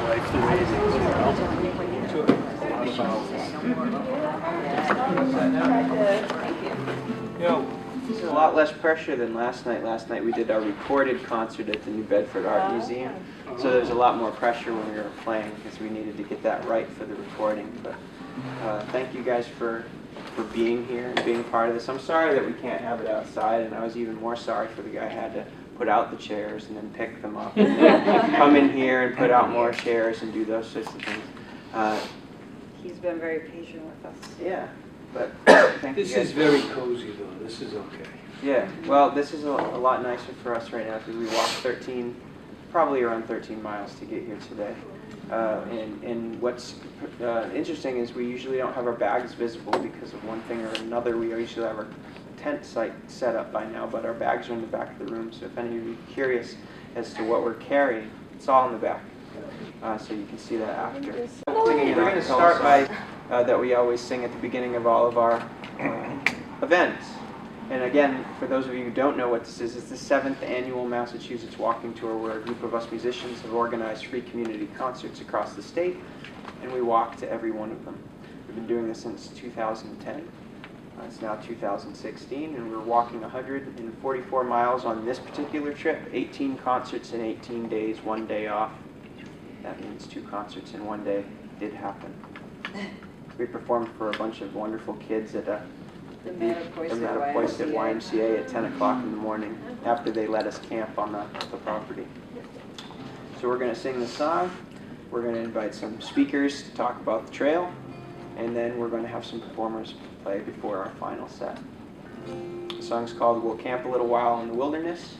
life the way it is. It's a lot less pressure than last night. Last night we did our recorded concert at the New Bedford Art Museum. So there's a lot more pressure when we were playing because we needed to get that right for the recording. But thank you guys for being here and being part of this. I'm sorry that we can't have it outside, and I was even more sorry for the guy who had to put out the chairs and then pick them up and then come in here and put out more chairs and do those sorts of things. He's been very patient with us. Yeah, but thank This you guys. is very cozy, though. This is okay. Yeah, well, this is a lot nicer for us right now because we walked probably around 13 miles to get here today. And what's interesting is we usually don't have our bags visible because of one thing or another. We usually have our tent site set up by now, but our bags are in the back of the room. So if any of you are curious as to what we're carrying, it's all in the back. So you can see that after. We're going to start by that we always sing at the beginning of all of our events. And again, for those of you who don't know what this is, it's the 7th annual Massachusetts Walking Tour, where a group of us musicians have organized free community concerts across the state, and we walk to every one of them. We've been doing this since 2010. It's now 2016, and we're walking 144 miles on this particular trip, 18 concerts in 18 days, 1 day off. That means 2 concerts in 1 day did happen. We performed for a bunch of wonderful kids at the Mattapoisett YMCA at 10 o'clock in the morning after they let us camp on the property. So we're going to sing the song, we're going to invite some speakers to talk about the trail, and then we're going to have some performers play before our final set. The song's called We'll Camp a Little While in the Wilderness.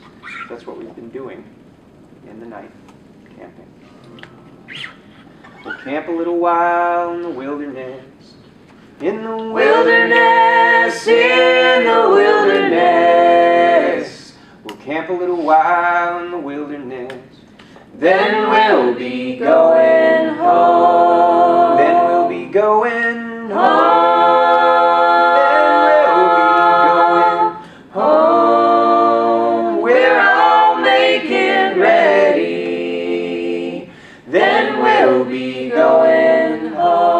That's what we've been doing in the night, camping. We'll camp a little while in the wilderness. In the wilderness, in the wilderness. We'll camp a little while in the wilderness. Then we'll be going home. Then we'll be going home. Then we'll be going home. We're all making ready. Then we'll be going home.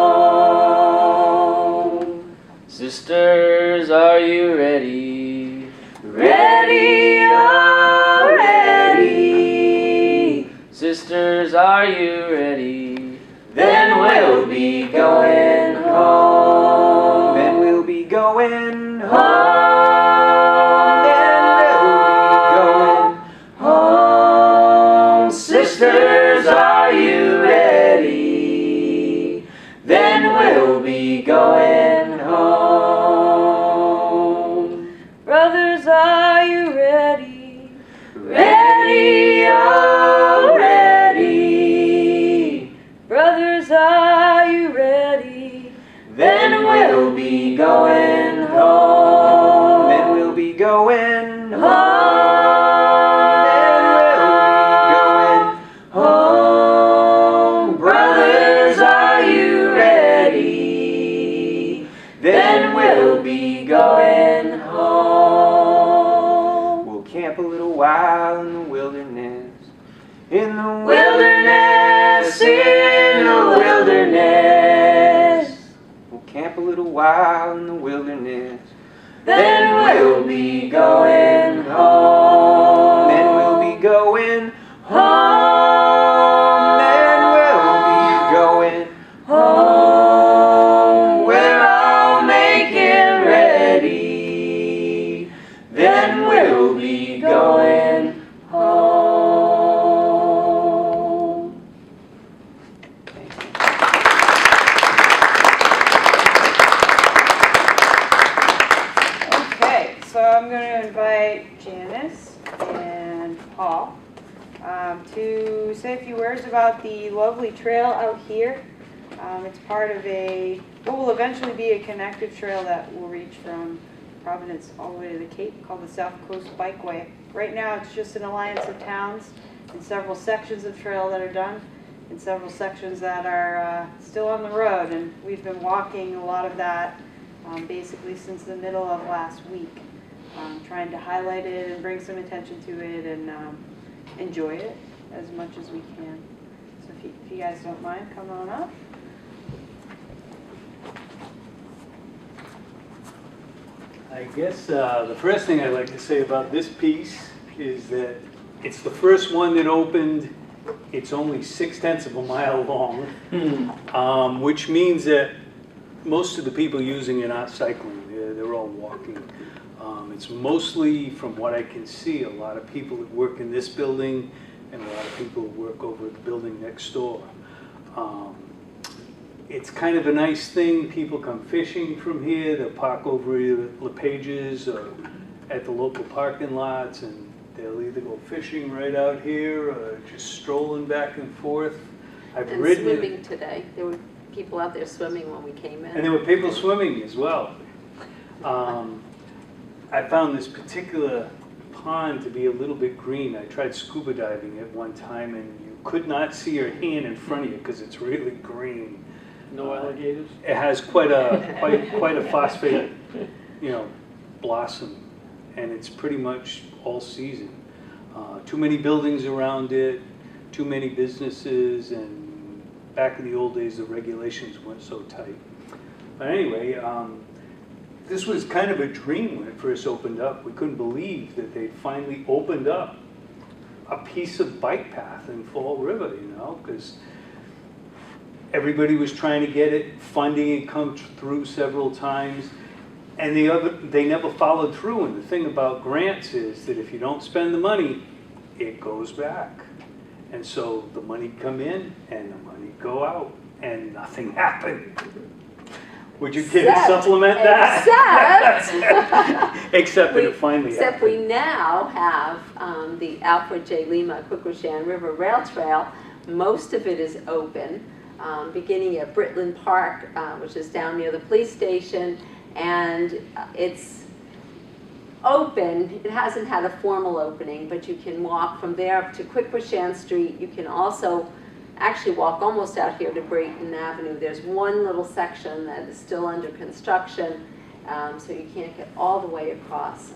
Sisters, are you ready? Ready, oh, ready. Sisters, are you ready? Then we'll be going home. Then we'll be going home. Then we'll be going home. Sisters, are you ready? Then we'll be going home. Brothers, are you ready? Ready, oh, ready. Brothers, are you ready? Then we'll be going home. Then we'll be going home. Then we'll be going home. Brothers, are you ready? Then we'll be going home. We'll camp a little while in the wilderness. In the wilderness, in the wilderness. We'll camp a little while in the wilderness. Then we'll be going home. Then we'll be going home. Then we'll be going home. We're all making ready. Then we'll be going home. Okay, so I'm going to invite Janice and Paul to say a few words about the lovely trail out here. It's part of what will eventually be a connected trail that will reach from Providence all the way to the Cape, called the South Coast Bikeway. Right now it's just an alliance of towns and several sections of trail that are done and several sections that are still on the road, and we've been walking a lot of that basically since the middle of last week, trying to highlight it and bring some attention to it and enjoy it as much as we can. So if you you guys don't mind, come on up. I guess the first thing I'd like to say about this piece is that it's the first one that opened. It's only 0.6 of a mile long, which means that most of the people using it aren't cycling. They're all walking. It's mostly, from what I can see, a lot of people that work in this building and a lot of people who work over at the building next door. It's kind of a nice thing. People come fishing from here. They'll park over either LePage's or at the local parking lots, and they'll either go fishing right out here or just strolling back and forth. I've And ridden it. swimming today. There were people out there swimming when we came in. And there were people swimming as well. I found this particular pond to be a little bit green. I tried scuba diving at one time, and you could not see your hand in front of you because it's really green. No alligators? It has quite a phosphate, blossom, and it's pretty much all season. Too many buildings around it, too many businesses, and back in the old days the regulations weren't so tight. But anyway, this was kind of a dream when it first opened up. We couldn't believe that they finally opened up a piece of bike path in Fall River, because everybody was trying to get it. Funding had come through several times, and they never followed through. And the thing about grants is that if you don't spend the money, it goes back. And so the money come in and the money go out, and nothing happened. Would you care to supplement that? Except that it finally Except happened. we now have the Alfred J. Lima Quequechan River Rail Trail. Most of it is open, beginning at Britland Park, which is down near the police station, and it's open. It hasn't had a formal opening, but you can walk from there up to Quequechan Street. You can also actually walk almost out here to Brayton Avenue. There's one little section that is still under construction, so you can't get all the way across.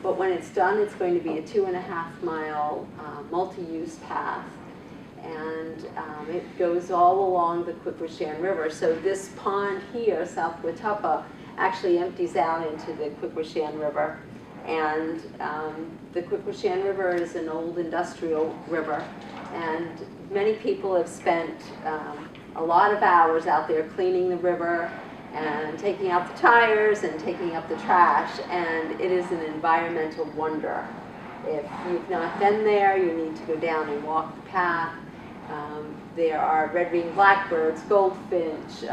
But when it's done, it's going to be a 2.5 mile multi-use path, and it goes all along the Quequechan River. So this pond here, South Watuppa, actually empties out into the Quequechan River. And the Quequechan River is an old industrial river, and many people have spent a lot of hours out there cleaning the river and taking out the tires and taking up the trash, and it is an environmental wonder. If you've not been there, you need to go down and walk the path. There are red-winged blackbirds, goldfinch,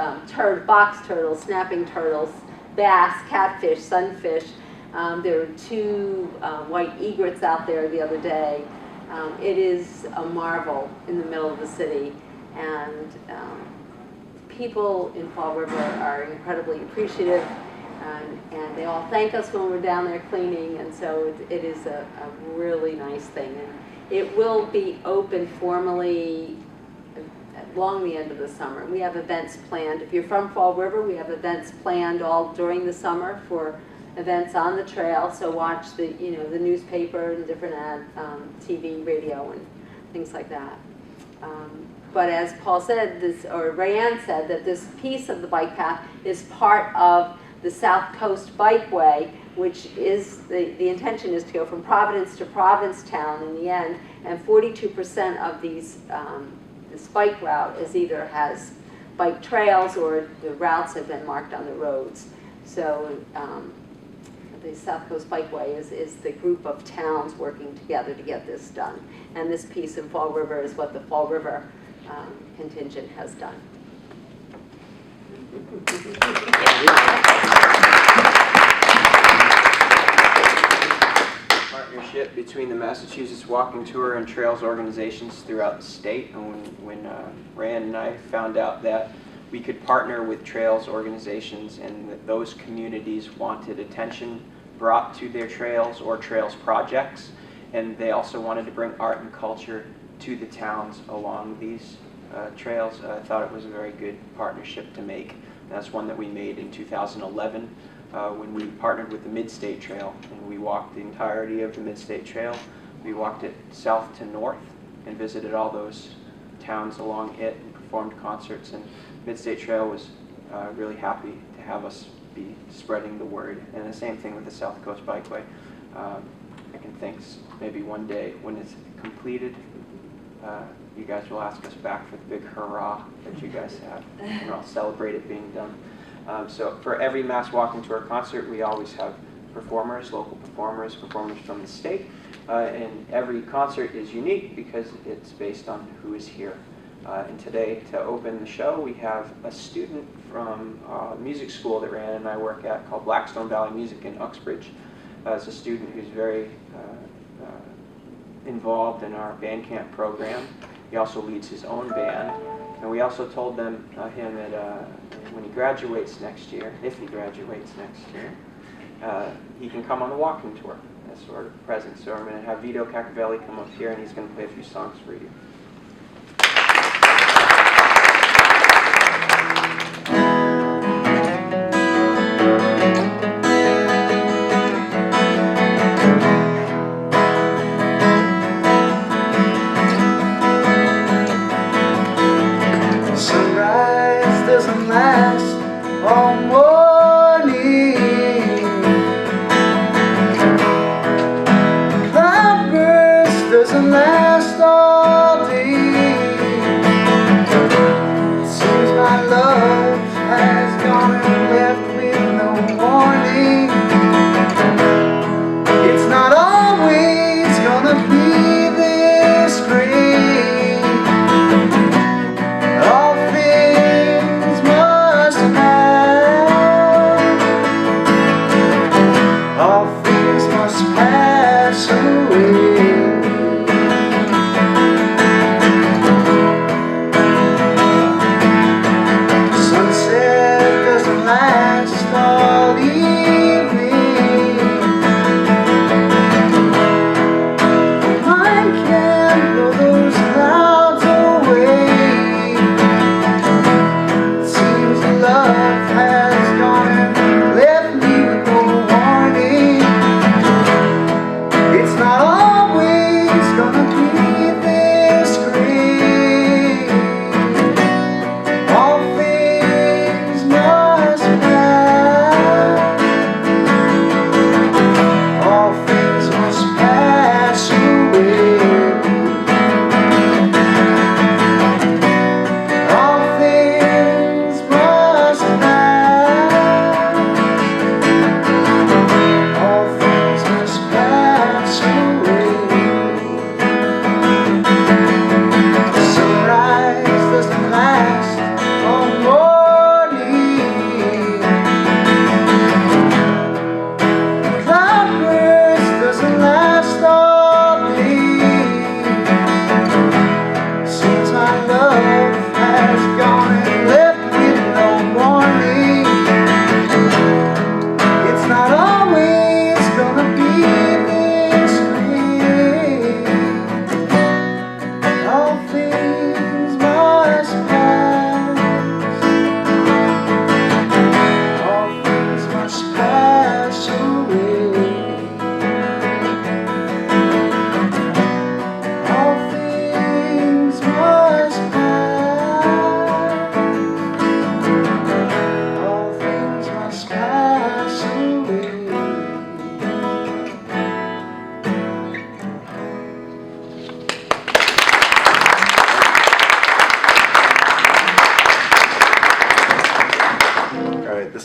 box turtles, snapping turtles, bass, catfish, sunfish. There were 2 white egrets out there the other day. It is a marvel in the middle of the city, and people in Fall River are incredibly appreciative, and they all thank us when we're down there cleaning, and so it is a really nice thing. And it will be open formally along the end of the summer. We have events planned. If you're from Fall River, we have events planned all during the summer for events on the trail, so watch the the newspaper and different TV, radio, and things like that. But as Paul said, Raianne said, that this piece of the bike path is part of the South Coast Bikeway, which is the intention is to go from Providence to Provincetown in the end, and 42% of this bike route either has bike trails or the routes have been marked on the roads. So the South Coast Bikeway is the group of towns working together to get this done. And this piece in Fall River is what the Fall River contingent has done. Partnership between the Massachusetts Walking Tour and Trails organizations throughout the state. And when Raianne and I found out that we could partner with trails organizations and that those communities wanted attention brought to their trails or trails projects, and they also wanted to bring art and culture to the towns along these trails, I thought it was a very good partnership to make. That's one that we made in 2011 when we partnered with the Mid-State Trail, and we walked the entirety of the Mid-State Trail. We walked it south to north and visited all those towns along it and performed concerts, and Mid-State Trail was really happy to have us be spreading the word. And the same thing with the South Coast Bikeway. I can think maybe one day when it's completed, you guys will ask us back for the big hurrah that you guys have, and I'll celebrate it being done. So for every Mass Walking Tour concert, we always have performers, local performers, performers from the state, and every concert is unique because it's based on who is here. And today, to open the show, we have a student from music school that Raianne and I work at called Blackstone Valley Music in Uxbridge. It's a student who's very involved in our band camp program. He also leads his own band. And we also told him that when he graduates next year, if he graduates next year, he can come on the walking tour as sort of present. So I'm going to have Vito Cattavelli come up here, and he's going to play a few songs for you.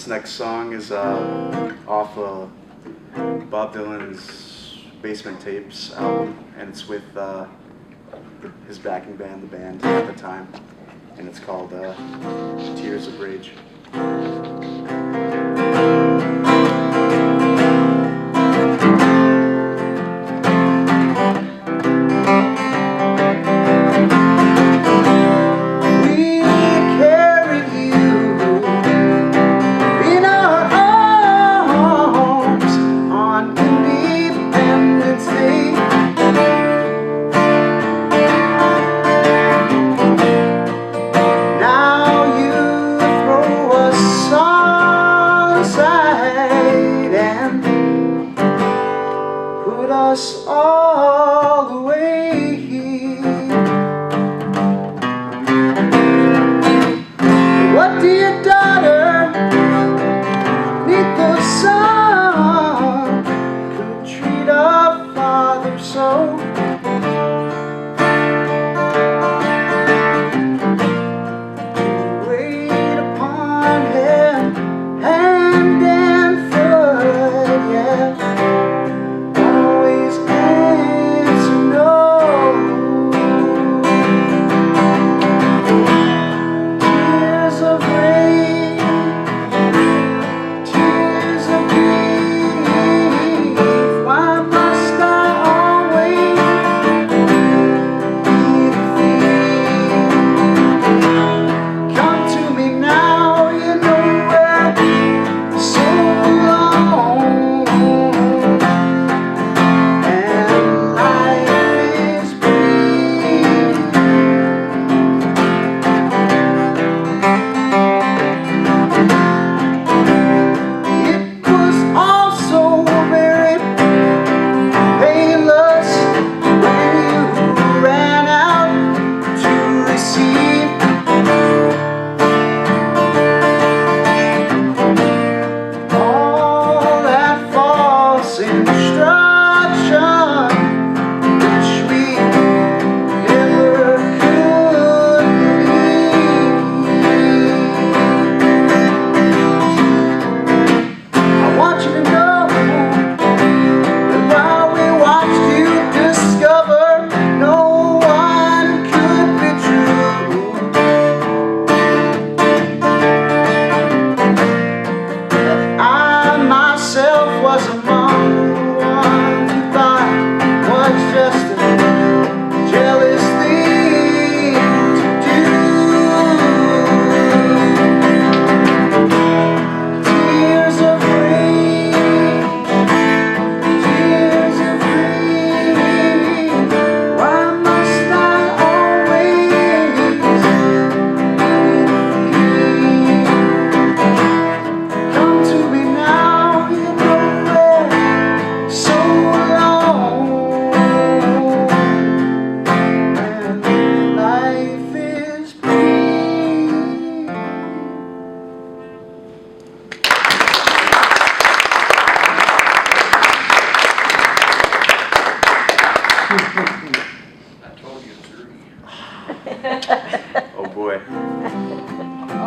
Next song is off of Bob Dylan's Basement Tapes album, and it's with his backing band, the band at the time, and it's called Tears of Rage. Now you throw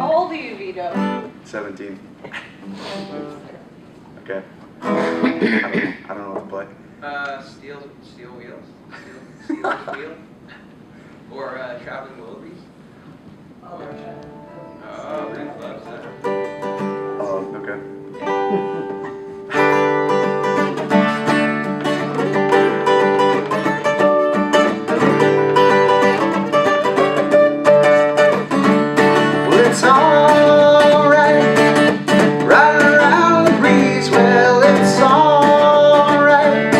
How old are you, Vito? 17. Okay. I don't know what to play. Steel wheels, steel wheel, or traveling wilburys. Oh, Rick loves that. Oh, okay. Well, it's alright, riding around the breeze. Well, it's alright,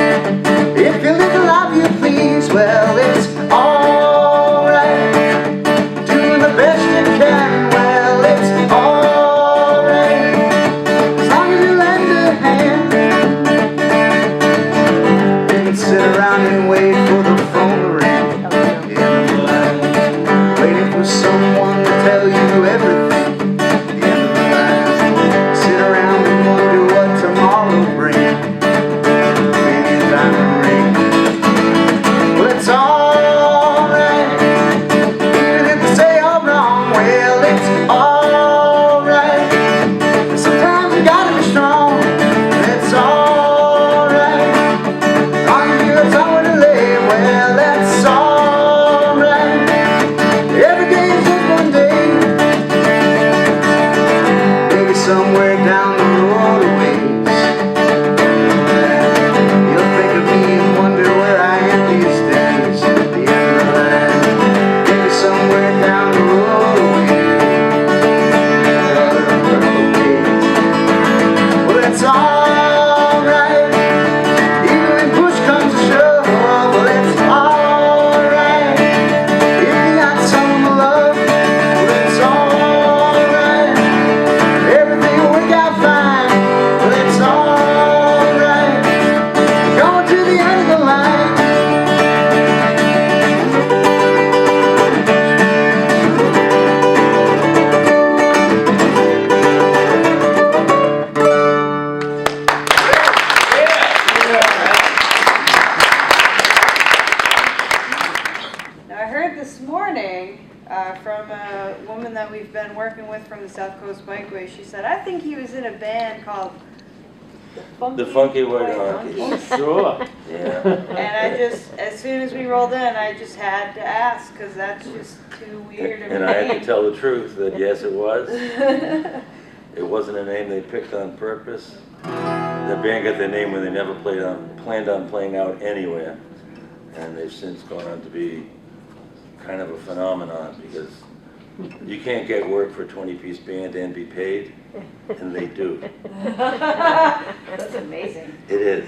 if you live the life you please. Well, it's alright, doing the best you can. Well, it's alright, as long as you lend a hand. You can sit around and wait for the phone to ring in the line, waiting for someone to tell you everything. At the end of the line, sit around and wonder what tomorrow brings. Maybe a diamond ring. Well, it's alright, even if they say I'm wrong. Well, it's alright, sometimes you gotta be strong. It's alright, long as you have somewhere to live. Well, that's alright, every day is just one day. Maybe somewhere down the road a ways, you'll think of me and wonder where I am these days. At the end of the line, maybe somewhere down the road a ways. Well, it's alright, even when push comes to shove. Well, it's alright, if you got someone to love. Well, it's alright, everything will work out fine. Well, it's alright, going to the end of the line. Now, I heard this morning from a woman that we've been working with from the South Coast Bikeway. She said, I think he was in a band called The Funky White White Monkeys. Sure. Yeah. And I just, as soon as we rolled in, I just had to ask, because that's just too weird of a And I had to name. tell the truth that yes, it was. It wasn't a name they picked on purpose. The band got their name when they never planned on playing out anywhere. And they've since gone on to be kind of a phenomenon, because you can't get work for a 20-piece band and be paid, and they do. That's amazing. It is.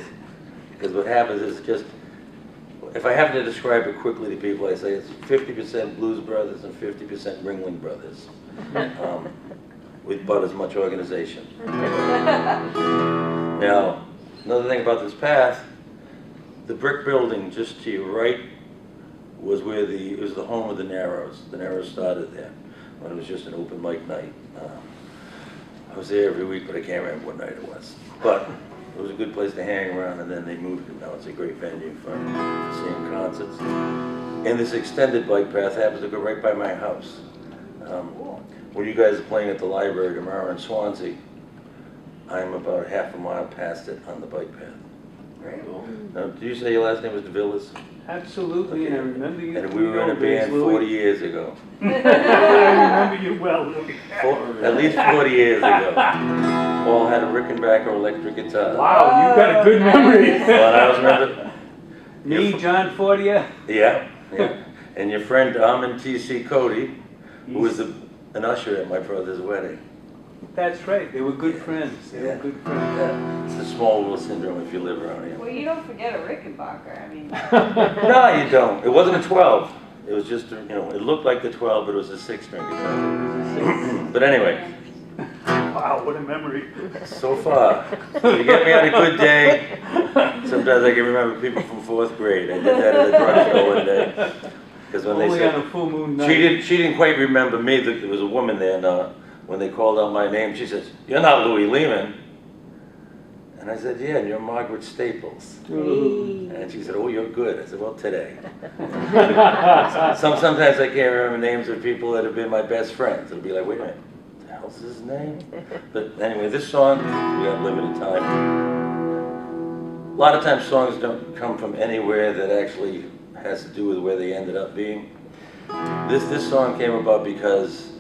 Because what happens is just, if I have to describe it quickly to people, I say it's 50% Blues Brothers and 50% Ringling Brothers. With about as much organization. Now, another thing about this path, the brick building just to your right was where it was the home of the Narrows. The Narrows started there when it was just an open mic night. I was there every week, but I can't remember what night it was. But it was a good place to hang around, and then they moved it. Now it's a great venue for seeing concerts. And this extended bike path happens to go right by my house. When you guys are playing at the library tomorrow in Swansea, I'm about half a mile past it on the bike path. Now, did you say your last name was DeVillas? Absolutely, and I remember you. And we were in a band 40 years ago. I remember you well, Louis. At least 40 years ago. Paul had a Rickenbacker electric guitar. Wow, you got a good memory. Well, I was remember. Me, John Fortier. Yeah, yeah. And your friend Armin T.C. Cody, who was an usher at my brother's wedding. That's right, they were good friends. They were good friends. Yeah. It's the small little syndrome if you live around here. Well, you don't forget a Rickenbacker, I mean. No, you don't. It wasn't a 12. It was just, it looked like the 12, but it was a 6-string guitar. But anyway. Wow, what a memory. So far. You get me on a good day. Sometimes I can remember people from 4th grade. I did that at a drug show one day. Because when Only they said, on a full moon night. she didn't quite remember me. There was a woman there, and when they called out my name, she says, "You're not Louis Leeman." And I said, "Yeah, and you're Margaret Staples." And she said, "Oh, you're good." I said, "Well, today." Sometimes I can't remember names of people that have been my best friends. It'll be like, wait a minute, hell's his name? But anyway, this song, we have limited time. A lot of times songs don't come from anywhere that actually has to do with where they ended up being. This song came about because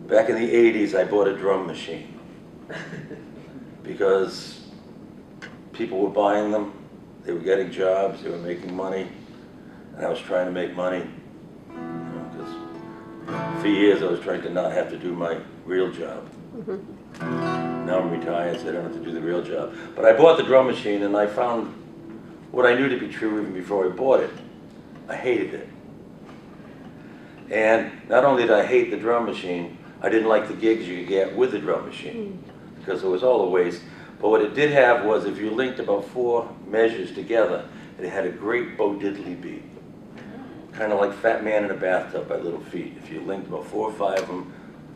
back in the 80s I bought a drum machine. Because people were buying them, they were getting jobs, they were making money, and I was trying to make money. Because for years I was trying to not have to do my real job. Now I'm retired, so I don't have to do the real job. But I bought the drum machine and I found what I knew to be true even before I bought it. I hated it. And not only did I hate the drum machine, I didn't like the gigs you could get with the drum machine, because it was all a waste. But what it did have was, if you linked about 4 measures together, it had a great Bo Diddley beat. Kind of like Fat Man in a Bathtub by Little Feat. If you linked about 4 or 5 of them.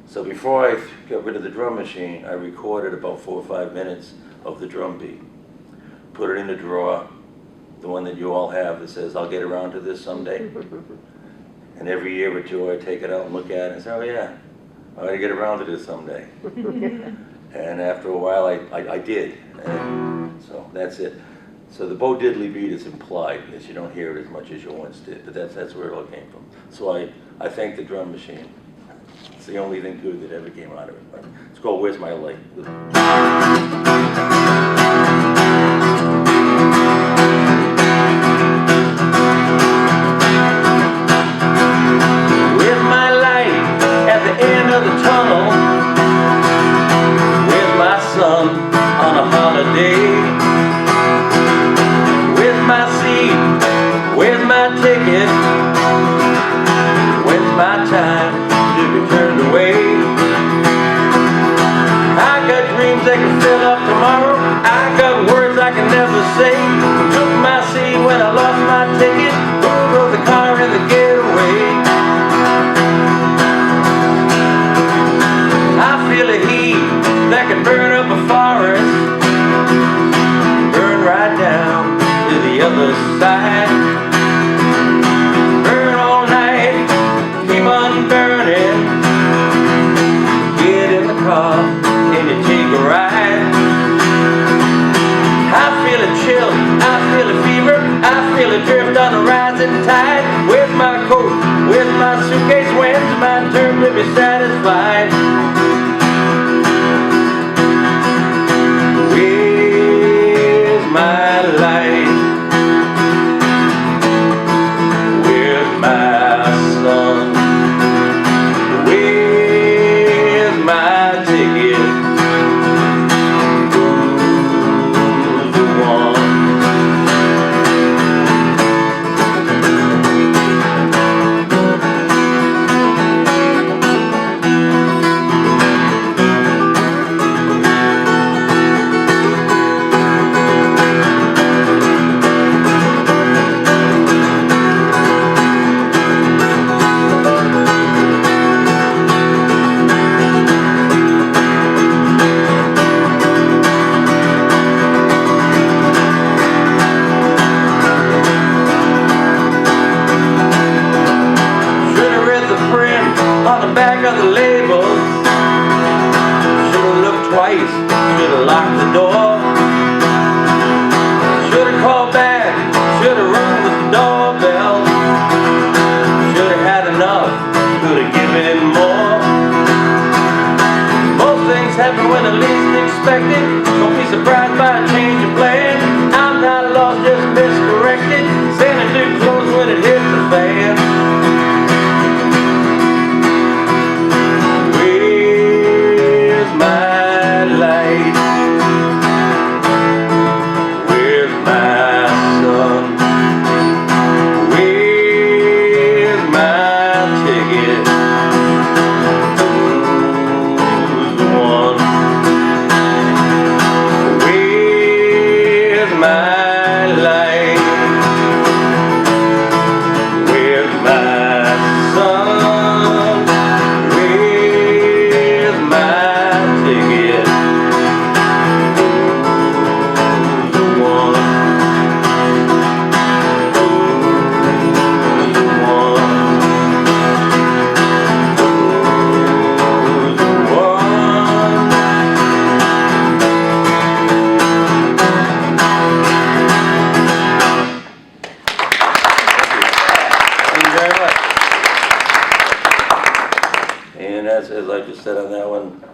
So before I got rid of the drum machine, I recorded about 4 or 5 minutes of the drum beat. Put it in a drawer, the one that you all have that says, I'll get around to this someday. And every year or two I take it out and look at it and say, oh yeah, I gotta get around to this someday. And after a while I did. And so that's it. So the Bo Diddley beat is implied, because you don't hear it as much as you once did, but that's where it all came from. So I thank the drum machine. It's the only thing good that ever came out of it. But it's called Where's My Light? Where's my light at the end of the tunnel? Where's my son on a holiday? Where's my seat? Where's my ticket? When's my time to be turned away? I got dreams that can fill up tomorrow. I got words I can never say. Took my seat when I lost my ticket. Who drove the car in the getaway? I feel a heat that can burn up a forest, burn right down to the other side, burn all night, keep on burning. Get in the car, can you take a ride? I feel a chill, I feel a fever, I feel a drift on the rising tide. Where's my coat, where's my suitcase, when's my turn to be satisfied? Where's my light? Where's my sun? Where's my ticket? Who's the one? as I just said on that one,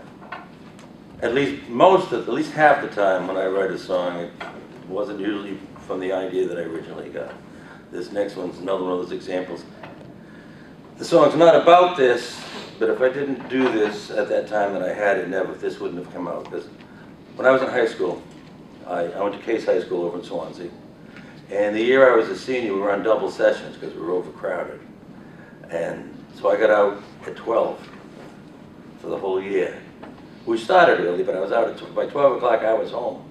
at least half the time when I write a song, it wasn't usually from the idea that I originally got. This next one's another one of those examples. The song's not about this, but if I didn't do this at that time that I had it, this wouldn't have come out. Because when I was in high school, I went to Case High School over in Swansea. And the year I was a senior, we were on double sessions because we were overcrowded. And so I got out at 12 for the whole year. We started early, but I was out by 12 o'clock I was home.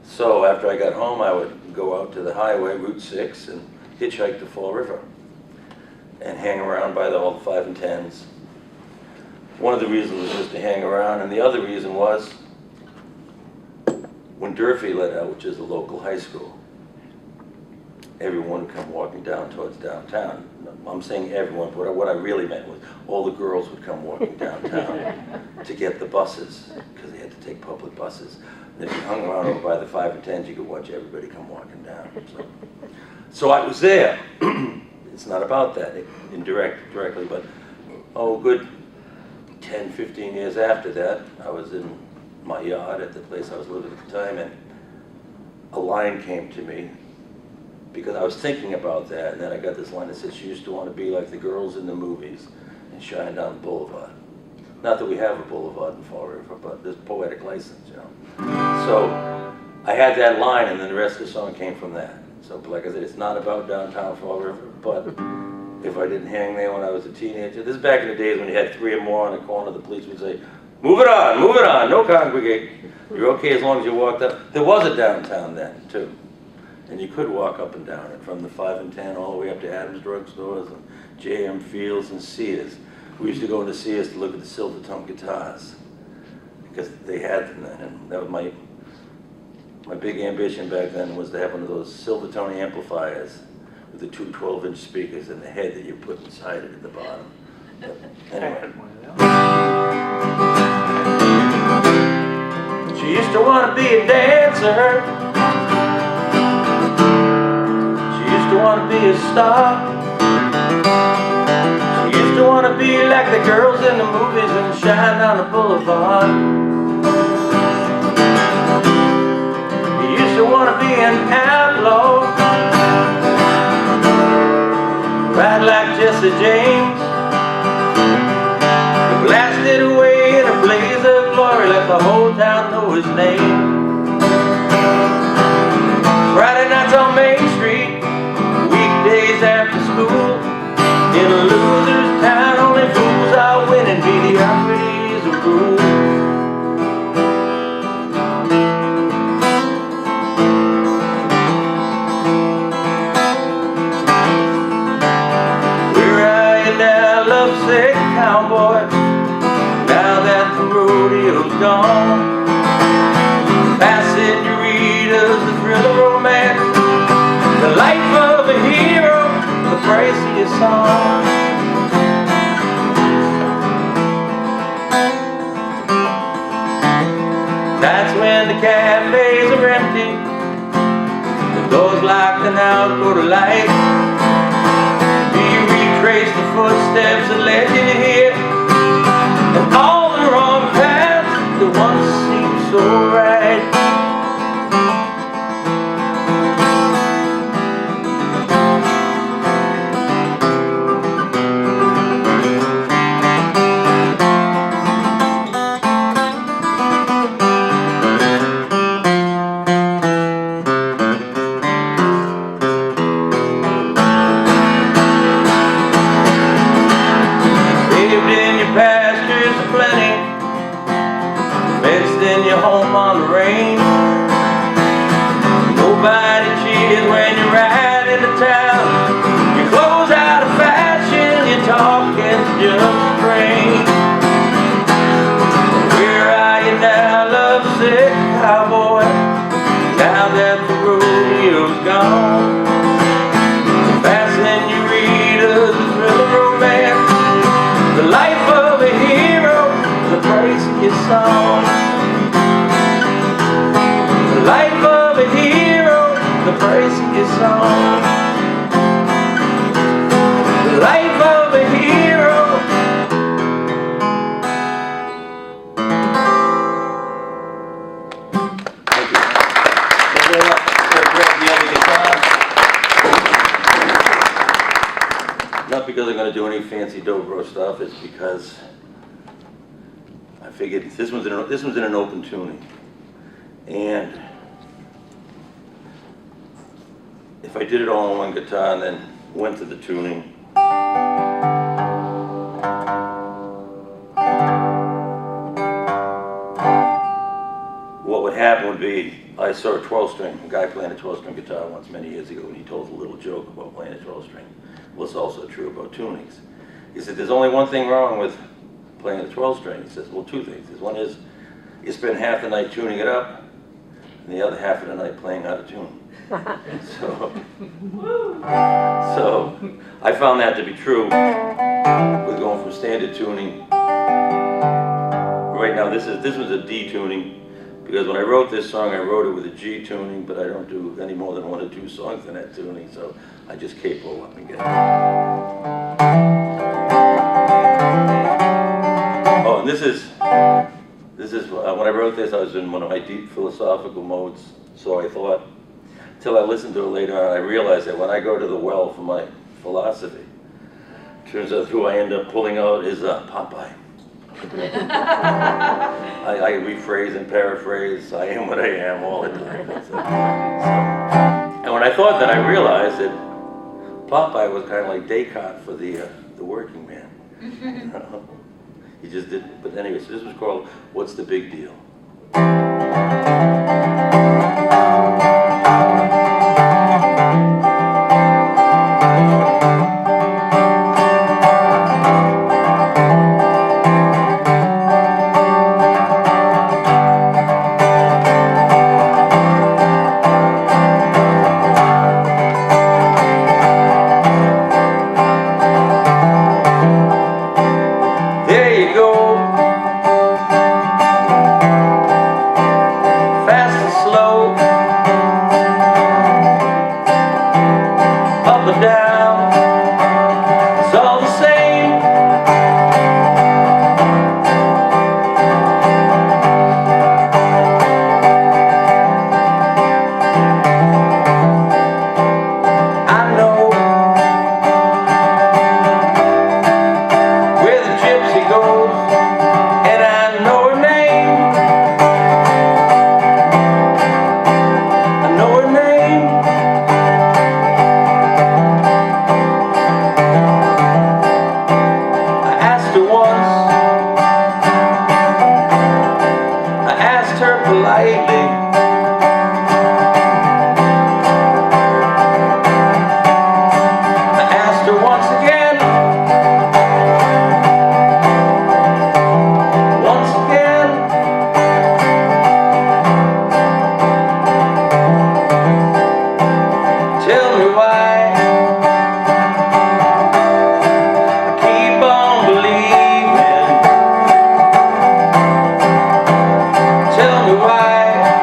So after I got home, I would go out to the highway, Route 6, and hitchhike to Fall River and hang around by all the 5 and 10s. One of the reasons was just to hang around, and the other reason was when Durfee let out, which is a local high school, everyone would come walking down towards downtown. I'm saying everyone, but what I really meant was all the girls would come walking downtown to get the buses, because they had to take public buses. And if you hung around over by the 5 and 10s, you could watch everybody come walking down. So I was there. It's not about that directly, but good 10, 15 years after that, I was in my yard at the place I was living at the time, and a line came to me because I was thinking about that, and then I got this line that said she used to want to be like the girls in the movies and shine down the boulevard. Not that we have a boulevard in Fall River, but there's poetic license, you know. So I had that line, and then the rest of the song came from that. So like I said, it's not about downtown Fall River, but if I didn't hang there when I was a teenager, this is back in the days when you had 3 or more on the corner, the police would say, move it on, no congregate. You're okay as long as you walked up. There was a downtown then, too. And you could walk up and down it from the 5 and 10 all the way up to Adams Drug Stores and J.M. Fields and Sears. We used to go into Sears to look at the silver-tone guitars because they had them then, and that was my big ambition back then was to have one of those silver-tone amplifiers with the 2 12-inch speakers and the head that you put inside it at the bottom. But anyway. She used to want to be a dancer. She used to want to be a star. She used to want to be like the girls in the movies and shine down the boulevard. He used to want to be an outlaw, ride like Jesse James. He blasted away in a blaze of glory, let the whole town know his name. Friday nights on Main Street, weekdays after school. In a loser's town, only fools are winning, mediocrity is a rule. Where are you now, lovesick cowboy, now that the rodeo's gone? Past senoritas, the thrill of romance, the life of a hero, the price of your song. That's when the cafes are empty, the doors locked and out go to light. Do you retrace the footsteps that led you here, and all the wrong paths that once seemed so right? really going to do any fancy dobro stuff is because I figured this one's in an open tuning, and if I did it all on one guitar and then went to the tuning, what would happen would be, I saw a 12-string, a guy playing a 12-string guitar once many years ago, and he told a little joke about playing a 12-string. Well, it's also true about tunings. He said, there's only one thing wrong with playing a 12-string. He says, well, two things. One is you spend half the night tuning it up, and the other half of the night playing out of tune. So I found that to be true with going from standard tuning. Right now, this was a D tuning, because when I wrote this song, I wrote it with a G tuning, but I don't do any more than 1 or 2 songs in that tuning, so I just capo up and get it. Oh, and this is when I wrote this, I was in one of my deep philosophical modes, so I thought, till I listened to it later on, I realized that when I go to the well for my philosophy, turns out who I end up pulling out is Popeye. I rephrase and paraphrase, I am what I am all the time. And when I thought that, I realized that Popeye was kind of like Descartes for the working man. He just didn't, but anyway, so this was called What's the Big Deal? Tell me why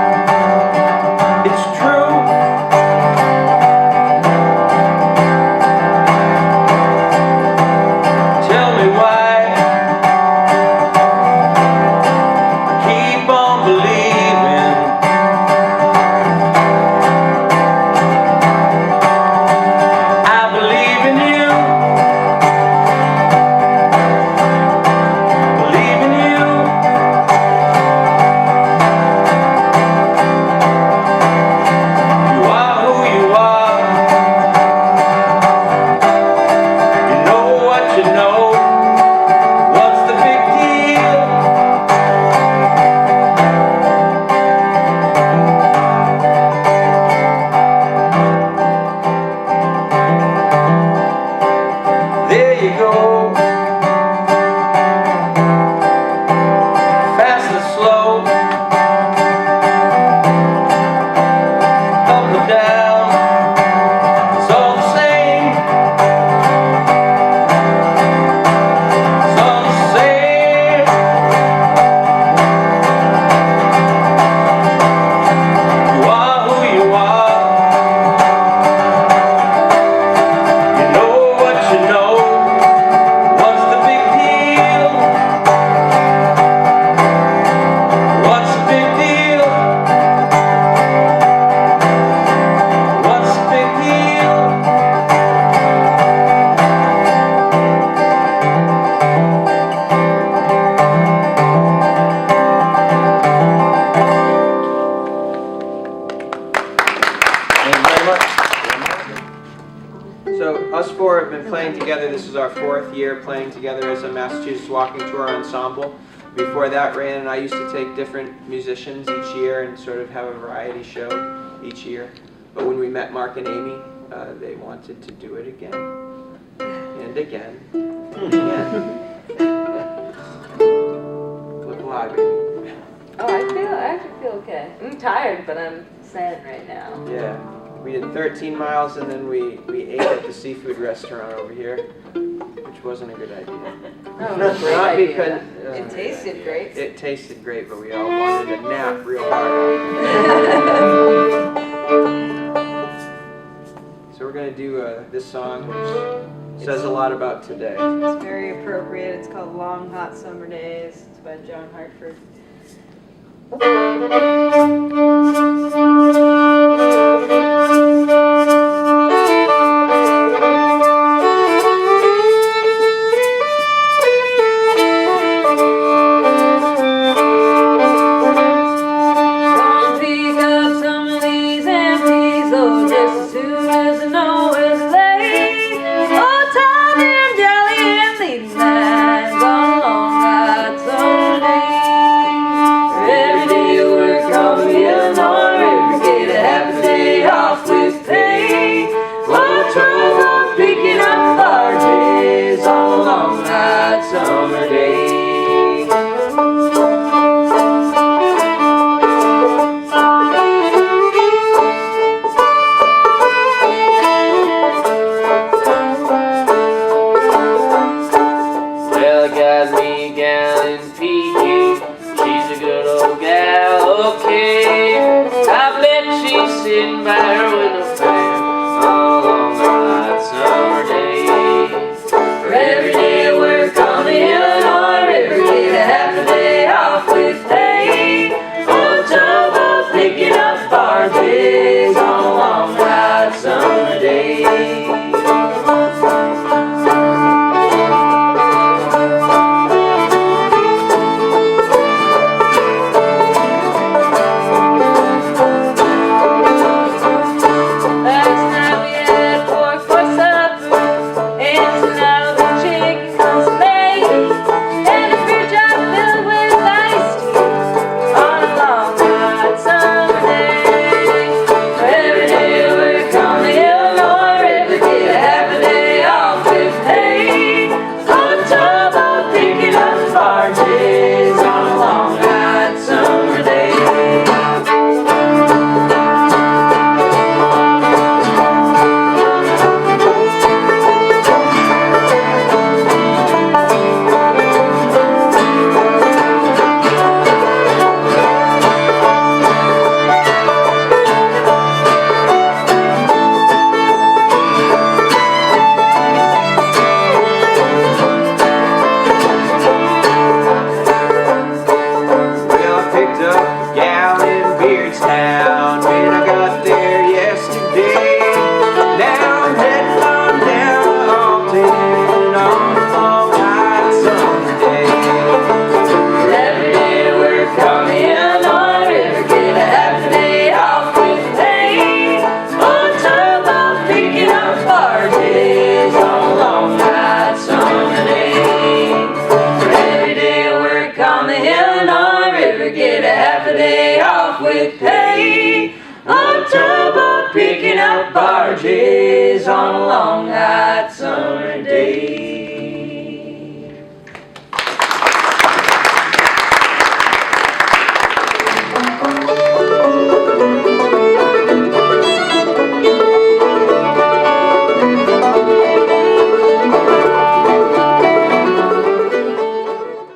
together. This is our 4th year playing together as a Massachusetts Walking Tour ensemble. Before that, Raianne and I used to take different musicians each year and sort of have a variety show each year. But when we met Mark and Amy, they wanted to do it again, and again, and again. Look alive, Amy. Oh, I actually feel okay. I'm tired, but I'm sad right now. Yeah, we did 13 miles, and then we ate at the seafood restaurant over here, which wasn't a good idea. Oh, it was a great Not idea. because It tasted great. it tasted great, but we all wanted a nap real hard. So we're going to do this song, which says a lot about today. It's very appropriate. It's called Long Hot Summer Days. It's by John Hartford. Barges on a long night